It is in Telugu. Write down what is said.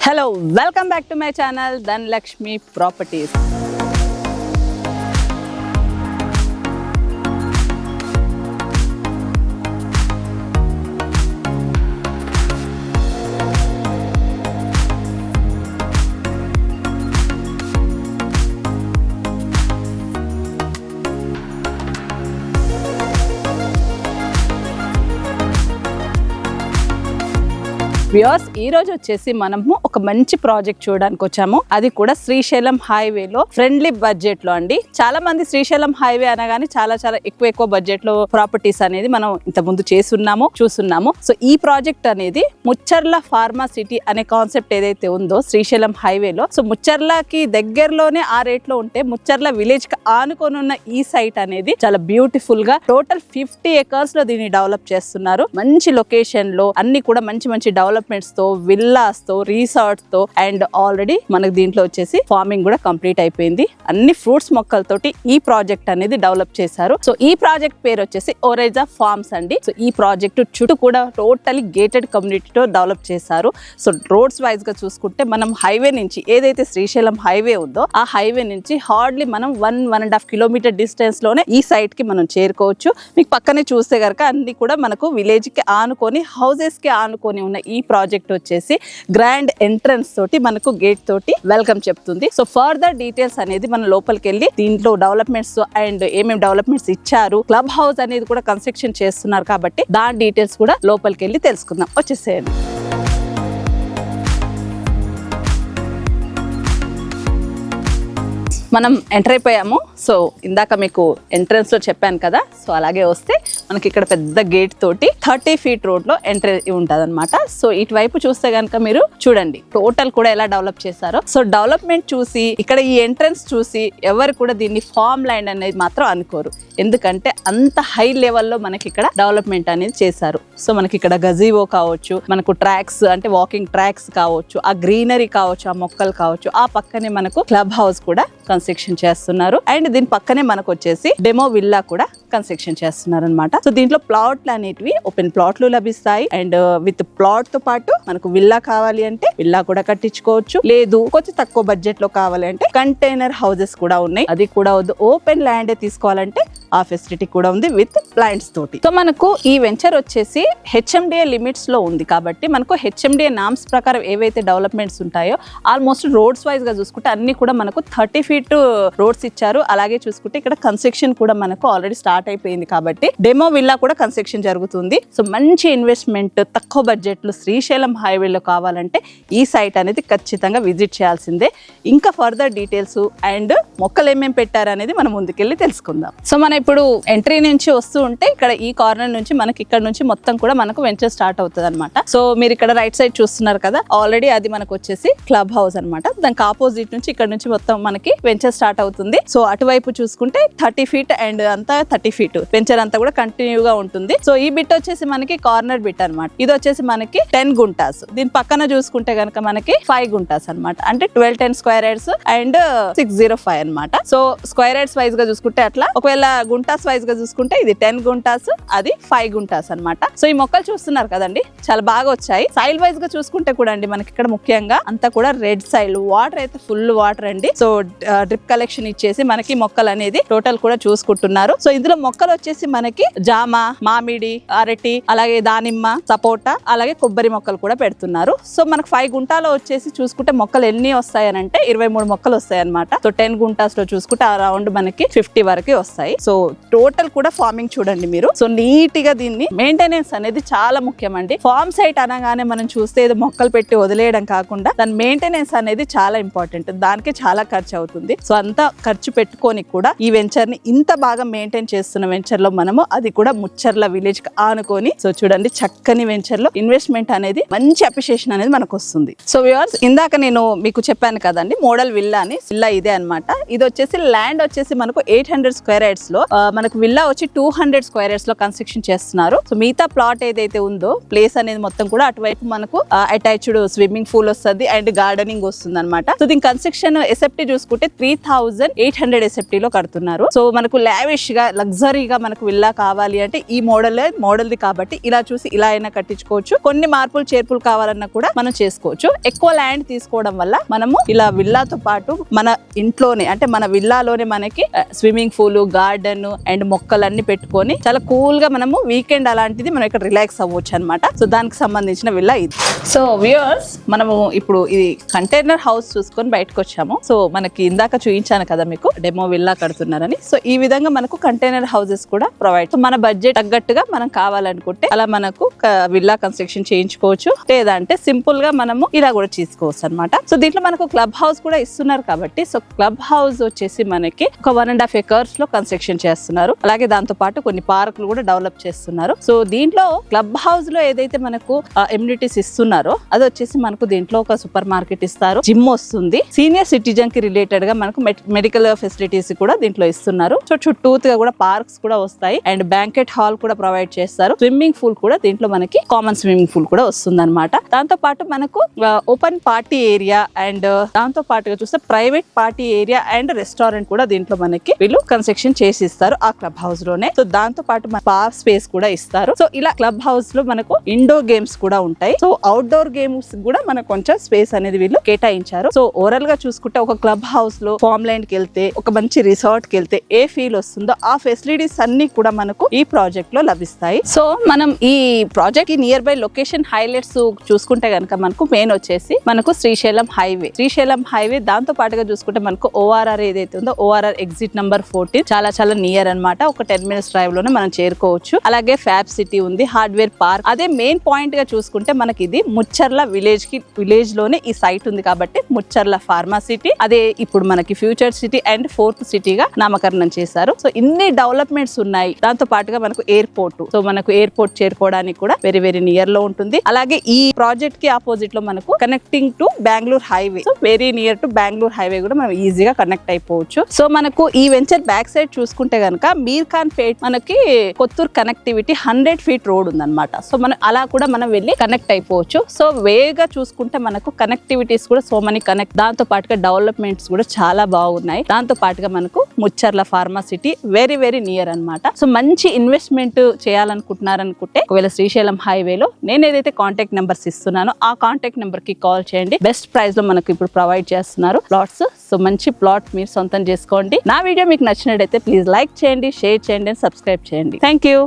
Hello, welcome back to my channel Dhanlakshmi Properties. Viewers ఈ రోజు వచ్చేసి మనము ఒక మంచి ప్రాజెక్ట్ చూడడానికి వచ్చాము. అది కూడా శ్రీశైలం హైవేలో ఫ్రెండ్లీ బడ్జెట్ లో అండి. చాలా మంది శ్రీశైలం హైవే అనగానే చాలా ఎక్కువ బడ్జెట్ లో ప్రాపర్టీస్ అనేది మనం ఇంత ముందు చూస్తున్నాము. సో ఈ ప్రాజెక్ట్ అనేది ముచ్చర్ల ఫార్మా సిటీ అనే కాన్సెప్ట్ ఏదైతే ఉందో శ్రీశైలం హైవేలో, సో ముచ్చర్లకి దగ్గరలోనే ఆ రేట్ లో ఉంటే ముచ్చర్ల విలేజ్ కి ఆనుకొని ఉన్న ఈ సైట్ అనేది చాలా బ్యూటిఫుల్ గా టోటల్ 50 acres లో దీన్ని డెవలప్ చేస్తున్నారు. మంచి లొకేషన్ లో అన్ని కూడా మంచి డెవలప్మెంట్స్ తో, విల్లాస్ తో, రిసార్ట్స్ తో అండ్ ఆల్రెడీ మనకు దీంట్లో వచ్చేసి ఫార్మింగ్ కూడా కంప్లీట్ అయిపోయింది. అన్ని ఫ్రూట్స్ మొక్కలతోటి ఈ ప్రాజెక్ట్ అనేది డెవలప్ చేశారు. సో ఈ ప్రాజెక్ట్ పేరు వచ్చేసి ఓరైజా ఫార్మ్స్ అండి. సో ఈ ప్రాజెక్ట్ చుట్టూ కూడా టోటలీ గేటెడ్ కమ్యూనిటీతో డెవలప్ చేశారు. సో రోడ్స్ వైజ్ గా చూసుకుంటే మనం హైవే నుంచి ఏదైతే శ్రీశైలం హైవే ఉందో ఆ హైవే నుంచి హార్డ్లీ మనం 1.5 kilometer డిస్టెన్స్ లోనే ఈ సైట్ కి మనం చేరుకోవచ్చు. మీకు పక్కనే చూస్తే కనుక అన్ని కూడా మనకు విలేజ్ కి ఆనుకొని, హౌసెస్ కి ఆనుకొని ఉన్న ఈ ప్రాజెక్ట్ వచ్చేసి గ్రాండ్ ఎంట్రన్స్ తోటి మనకు గేట్ తోటి వెల్కమ్ చెప్తుంది. సో ఫర్దర్ డీటెయిల్స్ అనేది మనం లోపలికి వెళ్ళి దీంట్లో డెవలప్మెంట్స్ అండ్ ఏమేమి డెవలప్మెంట్స్ ఇచ్చారు, క్లబ్ హౌస్ అనేది కూడా కన్స్ట్రక్షన్ చేస్తున్నారు కాబట్టి దాని డీటెయిల్స్ కూడా లోపలికి వెళ్ళి తెలుసుకుందాం. వచ్చేసేయండి. మనం ఎంటర్ అయిపోయాము. సో ఇందాక మీకు ఎంట్రన్స్ లో చెప్పాను కదా, సో అలాగే వస్తే మనకి ఇక్కడ పెద్ద గేట్ తోటి 30 feet రోడ్ లో ఎంట్రీ ఉంటుంది అనమాట. సో ఇటువైపు చూస్తే కనుక మీరు చూడండి టోటల్ కూడా ఎలా డెవలప్ చేశారో. సో డెవలప్మెంట్ చూసి ఇక్కడ ఈ ఎంట్రన్స్ చూసి ఎవరు కూడా దీన్ని ఫార్మ్ ల్యాండ్ అనేది మాత్రం అనుకోరు. ఎందుకంటే అంత హై లెవెల్లో మనకి ఇక్కడ డెవలప్మెంట్ అనేది చేశారు. సో మనకి ఇక్కడ గజీవో కావచ్చు, మనకు ట్రాక్స్ అంటే వాకింగ్ ట్రాక్స్ కావచ్చు, ఆ గ్రీనరీ కావచ్చు, ఆ మొక్కలు కావచ్చు, ఆ పక్కనే మనకు క్లబ్ హౌస్ కూడా కన్స్ట్రక్షన్ చేస్తున్నారు. అండ్ దీని పక్కనే మనకు వచ్చేసి డెమో విల్లా కూడా కన్స్ట్రక్షన్ చేస్తున్నారు అనమాట. సో దీంట్లో ప్లాట్లు అనేటివి ఓపెన్ ప్లాట్లు లభిస్తాయి. అండ్ విత్ ప్లాట్ తో పాటు మనకు విల్లా కావాలి అంటే విల్లా కూడా కట్టించుకోవచ్చు. లేదు కొంచెం తక్కువ బడ్జెట్ లో కావాలి అంటే కంటైనర్ హౌసెస్ కూడా ఉన్నాయి. అది కూడా వద్దు, ఓపెన్ ల్యాండ్ తీసుకోవాలంటే ఆ ఫెసిలిటీ కూడా ఉంది విత్ ప్లాంట్స్ తోటి. సో మనకు ఈ వెంచర్ వచ్చేసి HMDA లిమిట్స్ లో ఉంది కాబట్టి మనకు HMDA నామ్స్ ప్రకారం ఏవైతే డెవలప్మెంట్స్ ఉంటాయో ఆల్మోస్ట్ రోడ్స్ వైజ్ గా చూసుకుంటే అన్ని కూడా మనకు 30 feet రోడ్స్ ఇచ్చారు. అలాగే చూసుకుంటే ఇక్కడ కన్స్ట్రక్షన్ కూడా మనకు ఆల్రెడీ స్టార్ట్ అయిపోయింది కాబట్టి డెమో విల్లా కూడా కన్స్ట్రక్షన్ జరుగుతుంది. సో మంచి ఇన్వెస్ట్మెంట్ తక్కువ బడ్జెట్ లో శ్రీశైలం హైవేలో కావాలంటే ఈ సైట్ అనేది ఖచ్చితంగా విజిట్ చేయాల్సిందే. ఇంకా ఫర్దర్ డీటెయిల్స్ అండ్ మొక్కలు ఏమేమి పెట్టారు అనేది మనం ముందుకెళ్ళి తెలుసుకుందాం. సో మనం ఇప్పుడు ఎంట్రీ నుంచి వస్తూ ఉంటే ఇక్కడ ఈ కార్నర్ నుంచి మనకి ఇక్కడ నుంచి మొత్తం కూడా మనకు వెంచర్ స్టార్ట్ అవుతుంది అనమాట. సో మీరు ఇక్కడ రైట్ సైడ్ చూస్తున్నారు కదా, ఆల్రెడీ అది మనకు వచ్చేసి క్లబ్ హౌస్ అనమాట. దానికి ఆపోజిట్ నుంచి ఇక్కడ నుంచి మొత్తం మనకి వెంచర్ స్టార్ట్ అవుతుంది. సో అటువైపు చూసుకుంటే 30 feet అండ్ అంతా 30 feet వెంచర్ అంతా కూడా కంటిన్యూగా ఉంటుంది. సో ఈ బిట్ వచ్చేసి మనకి కార్నర్ బిట్ అనమాట. ఇది వచ్చేసి మనకి 10 గుంటాస్. దీని పక్కన చూసుకుంటే కనుక మనకి 5 గుంటాస్ అనమాట. అంటే 1210 square yards అండ్ 605 అనమాట. సో స్క్వేర్ యార్డ్స్ వైజ్ గా చూసుకుంటే అట్లా, ఒకవేళ గుంటాస్ వైజ్ గా చూసుకుంటే ఇది 10 గుంటాస్, అది 5 గుంటాస్ అనమాట. సో ఈ మొక్కలు చూస్తున్నారు కదండి, చాలా బాగా వచ్చాయి. సైల్ వైజ్ గా చూసుకుంటే కూడా అండి మనకి ఇక్కడ ముఖ్యంగా అంతా కూడా రెడ్ సైల్, వాటర్ అయితే ఫుల్ వాటర్ అండి. సో డ్రిప్ కలెక్షన్ ఇచ్చేసి మనకి మొక్కలు అనేది టోటల్ కూడా చూసుకుంటున్నారు. సో ఇందులో మొక్కలు వచ్చేసి మనకి జామ, మామిడి, అరటి, అలాగే దానిమ్మ, సపోటా, అలాగే కొబ్బరి మొక్కలు కూడా పెడుతున్నారు. సో మనకు 5 గుంటాలో వచ్చేసి చూసుకుంటే మొక్కలు ఎన్ని వస్తాయనంటే 23 మొక్కలు వస్తాయి అనమాట. సో 10 గుంటాస్ లో చూసుకుంటే అరౌండ్ మనకి 50 వరకు వస్తాయి. సో టోటల్ కూడా ఫార్మింగ్ చూడండి మీరు. సో నీట్ గా దీన్ని మెయింటెనెన్స్ అనేది చాలా ముఖ్యం అండి. ఫార్మ్ సైట్ అనగానే మనం చూస్తే ఏదో మొక్కలు పెట్టి వదిలేయడం కాకుండా దాని మెయింటెనెన్స్ అనేది చాలా ఇంపార్టెంట్. దానికి చాలా ఖర్చు అవుతుంది. సో అంతా ఖర్చు పెట్టుకొని కూడా ఈ వెంచర్ ని ఇంత బాగా మెయింటైన్ చేస్తున్న వెంచర్ లో మనము, అది కూడా ముచ్చర్ల విలేజ్ కి ఆనుకొని, సో చూడండి చక్కని వెంచర్ లో ఇన్వెస్ట్మెంట్ అనేది మంచి అప్రిషియేషన్ అనేది మనకు వస్తుంది. సో వ్యూవర్స్ ఇందాక నేను మీకు చెప్పాను కదండి మోడల్ విల్లా అని, విల్లా ఇదే అనమాట. ఇది వచ్చేసి ల్యాండ్ వచ్చేసి మనకు 800 square yards లో మనకు విల్లా వచ్చి 200 స్క్వేర్ యార్డ్స్ లో కన్స్ట్రక్షన్ చేస్తున్నారు. సో మిగతా ప్లాట్ ఏదైతే ఉందో ప్లేస్ అనేది మొత్తం కూడా అటువైపు మనకు అటాచ్డ్ స్విమ్మింగ్ పూల్ వస్తుంది అండ్ గార్డెనింగ్ వస్తుంది అనమాట. సో దీని కన్స్ట్రక్షన్ ఎస్ఎఫ్టీ చూసుకుంటే 3800 ఎస్ఎఫ్టీ లో కడుతున్నారు. సో మనకు లావిష్ గా లగ్జరీగా మనకు విల్లా కావాలి అంటే ఈ మోడల్ది కాబట్టి ఇలా చూసి ఇలా అయినా కట్టించుకోవచ్చు. కొన్ని మార్పులు చేర్పులు కావాలన్నా కూడా మనం చేసుకోవచ్చు. ఎక్కువ ల్యాండ్ తీసుకోవడం వల్ల మనము ఇలా విల్లాతో పాటు మన ఇంట్లోనే అంటే మన విల్లాలోనే మనకి స్విమ్మింగ్ పూల్, గార్డెన్ అండ్ మొక్కలన్నీ పెట్టుకొని చాలా కూల్ గా మనము వీకెండ్ అలాంటిది మనం ఇక్కడ రిలాక్స్ అవ్వచ్చు అనమాట. సో దానికి సంబంధించిన విల్లా ఇది. సో వ్యూవర్స్, మనము ఇప్పుడు ఇది కంటైనర్ హౌస్ చూసుకొని బయటకు వచ్చాము. సో మనకి ఇందాక చూపించాను కదా మీకు డెమో విల్లా కడుతున్నారని. సో ఈ విధంగా మనకు కంటైనర్ హౌసెస్ కూడా ప్రొవైడ్. సో మన బడ్జెట్ తగ్గట్టుగా మనం కావాలనుకుంటే అలా మనకు విల్లా కన్స్ట్రక్షన్ చేయించుకోవచ్చు, లేదంటే సింపుల్ గా మనము ఇలా కూడా చేసుకోవచ్చు అనమాట. సో దీంట్లో మనకు క్లబ్ హౌస్ కూడా ఇస్తున్నారు కాబట్టి సో క్లబ్ హౌస్ వచ్చేసి మనకి ఒక 1.5 acres లో కన్స్ట్రక్షన్ చేస్తున్నారు. అలాగే దాంతో పాటు కొన్ని పార్కులు కూడా డెవలప్ చేస్తున్నారు. సో దీంట్లో క్లబ్ హౌస్ లో ఏదైతే మనకు ఎమ్యూనిటీస్ ఇస్తున్నారో అది వచ్చేసి మనకు దీంట్లో ఒక సూపర్ మార్కెట్ ఇస్తారు, జిమ్ వస్తుంది, సీనియర్ సిటిజన్ కి రిలేటెడ్ గా మనకు మెడికల్ ఫెసిలిటీస్ కూడా దీంట్లో ఇస్తున్నారు. సో చుట్టూగా కూడా పార్క్స్ కూడా వస్తాయి అండ్ బ్యాంకెట్ హాల్ కూడా ప్రొవైడ్ చేస్తారు. స్విమ్మింగ్ పూల్ కూడా దీంట్లో మనకి కామన్ స్విమ్మింగ్ పూల్ కూడా వస్తుంది అనమాట. దాంతో పాటు మనకు ఓపెన్ పార్టీ ఏరియా అండ్ దాంతో పాటుగా చూస్తే private party area and restaurant కూడా దీంట్లో మనకి వీళ్ళు కన్స్ట్రక్షన్ చేసి ఇస్తారు ఆ క్లబ్ హౌస్ లోనే. సో దాంతో పాటు పార్క్ స్పేస్ కూడా ఇస్తారు. సో ఇలా క్లబ్ హౌస్ లో మనకు ఇండోర్ గేమ్స్ కూడా ఉంటాయి. సో అవుట్డోర్ గేమ్స్ కూడా మనకు కొంచెం స్పేస్ అనేది వీళ్ళు కేటాయించారు. సో ఓవరాల్ గా చూసుకుంటే ఒక క్లబ్ హౌస్ లో ఫామ్ ల్యాండ్ కి వెళ్తే, ఒక మంచి రిసార్ట్ కి వెళ్తే ఏ ఫీల్ వస్తుందో ఆ ఫెసిలిటీస్ అన్ని కూడా మనకు ఈ ప్రాజెక్ట్ లో లభిస్తాయి. సో మనం ఈ ప్రాజెక్ట్ కి నియర్ బై లొకేషన్ హైలైట్స్ చూసుకుంటే కనుక మనకు మెయిన్ వచ్చేసి మనకు శ్రీశైలం హైవే దాంతో పాటుగా చూసుకుంటే మనకు ORR ఏదైతే ఉందో ORR ఎగ్జిట్ నంబర్ 14 చాలా నియర్ అన్నమాట. ఒక 10 minutes డ్రైవ్ లోనే మనం చేరుకోవచ్చు. అలాగే ఫ్యాబ్ సిటీ ఉంది, హార్డ్వేర్ పార్క్. అదే మెయిన్ పాయింట్ గా చూసుకుంటే మనకి ఇది ముచ్చర్ల విలేజ్ లోనే ఈ సైట్ ఉంది కాబట్టి ముచ్చర్ల ఫార్మా సిటీ, అదే ఇప్పుడు మనకి ఫ్యూచర్ సిటీ అండ్ 4th సిటీగా నామకరణం చేశారు. సో ఇన్ని డెవలప్మెంట్స్ ఉన్నాయి. దాంతో పాటుగా మనకు ఎయిర్పోర్ట్, సో మనకు ఎయిర్పోర్ట్ చేరుకోవడానికి కూడా వెరీ నియర్ లో ఉంటుంది. అలాగే ఈ ప్రాజెక్ట్ కి ఆపోజిట్ లో మనకు connecting to Bengaluru highway, so very near to Bengaluru highway కూడా మనం ఈజీగా కనెక్ట్ అయిపోవచ్చు. సో మనకు ఈ వెంచర్ బ్యాక్ సైడ్ చూసుకుంటే కనుక మీర్ఖాన్ పేట్ మనకి కొత్తూరు కనెక్టివిటీ 100 feet రోడ్ ఉందన్నమాట. సో మనం అలా కూడా మనం వెళ్ళి కనెక్ట్ అయిపోవచ్చు. సో వేగా చూసుకుంటే మనకు కనెక్టివిటీస్ కూడా సో మనీ కనెక్ట్, దాంతో పాటుగా డెవలప్మెంట్స్ కూడా చాలా బాగున్నాయి. దాంతో పాటుగా మనకు Mucherla pharma city very near అన్నమాట. సో మంచి ఇన్వెస్ట్మెంట్ చేయాలనుకుంటున్నారనుకుంటే ఒకవేళ శ్రీశైలం హైవేలో నేను ఏదైతే కాంటాక్ట్ నెంబర్స్ ఇస్తున్నానో ఆ కాంటాక్ట్ నెంబర్ కి కాల్ చేయండి. బెస్ట్ ప్రైస్ లో మనకు ఇప్పుడు ప్రొవైడ్ చేస్తున్నారు ప్లాట్స్. సో మంచి ప్లాట్ మీరు సొంతం చేసుకోండి. నా వీడియో మీకు నచ్చినట్టయితే ప్లీజ్ లైక్ చేయండి, షేర్ చేయండి, సబ్స్క్రైబ్ చేయండి. Thank you.